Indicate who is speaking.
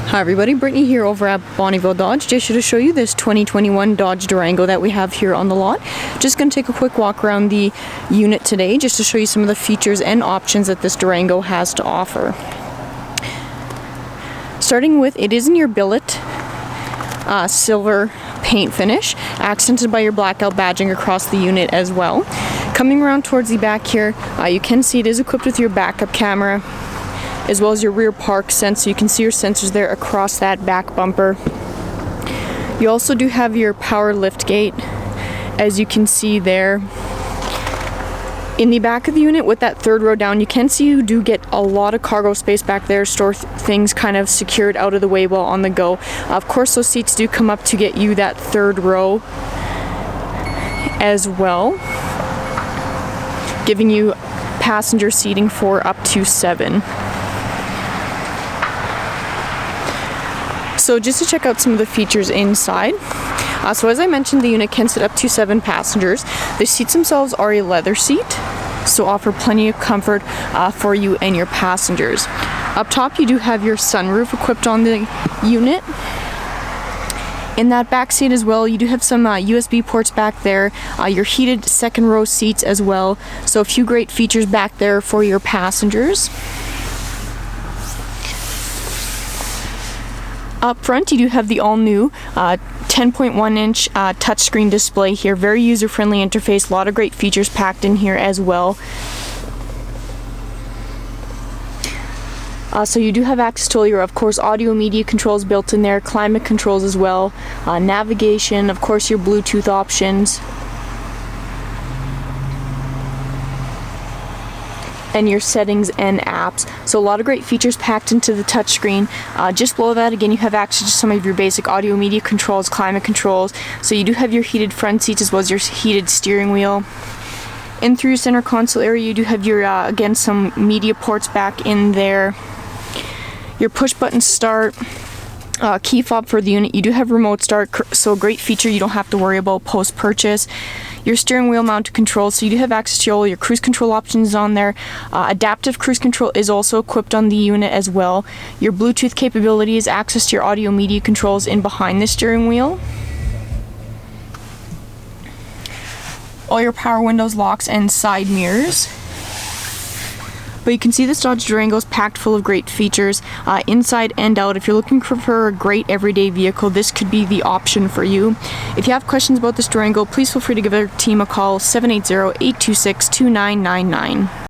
Speaker 1: Hi everybody, Brittany here over at Bonnyville Dodge. Just here to show you this 2021 Dodge Durango that we have here on the lot. Just going to take a quick walk around the unit today just to show you some of the features and options that this Durango has to offer. Starting with, it is in your billet silver paint finish, accented by your blackout badging across the unit as well. Coming around towards the back here, you can see it is equipped with your backup camera as well as your rear park sense, so you can see your sensors there across that back bumper. You also do have your power lift gate, as you can see there. In the back of the unit with that third row down, you can see you do get a lot of cargo space back there, store things kind of secured out of the way while on the go. Of course, those seats do come up to get you that third row as well, giving you passenger seating for up to 7. So just to check out some of the features inside. So as I mentioned, the unit can sit up to 7 passengers. The seats themselves are a leather seat, so offer plenty of comfort for you and your passengers. Up top, you do have your sunroof equipped on the unit. In that back seat as well, you do have some USB ports back there, your heated second row seats as well, so a few great features back there for your passengers. Up front, you do have the all-new 10.1-inch touchscreen display here. Very user-friendly interface. A lot of great features packed in here as well. So you do have access to all your, of course, audio media controls built in there, climate controls as well, navigation, of course, your Bluetooth options, and your settings and apps. So a lot of great features packed into the touchscreen. Just below that, again, you have access to some of your basic audio media controls, climate controls. So you do have your heated front seats as well as your heated steering wheel. In through your center console area, you do have your, again, some media ports back in there. Your push button start, key fob for the unit. You do have remote start, so a great feature you don't have to worry about post-purchase. Your steering wheel mounted controls, so you do have access to all your cruise control options on there. Adaptive cruise control is also equipped on the unit as well. Your Bluetooth capabilities, access to your audio media controls in behind the steering wheel. All your power windows, locks, and side mirrors. But you can see this Dodge Durango is packed full of great features, inside and out. If you're looking for a great everyday vehicle, this could be the option for you. If you have questions about this Durango, please feel free to give our team a call, 780-826-2999.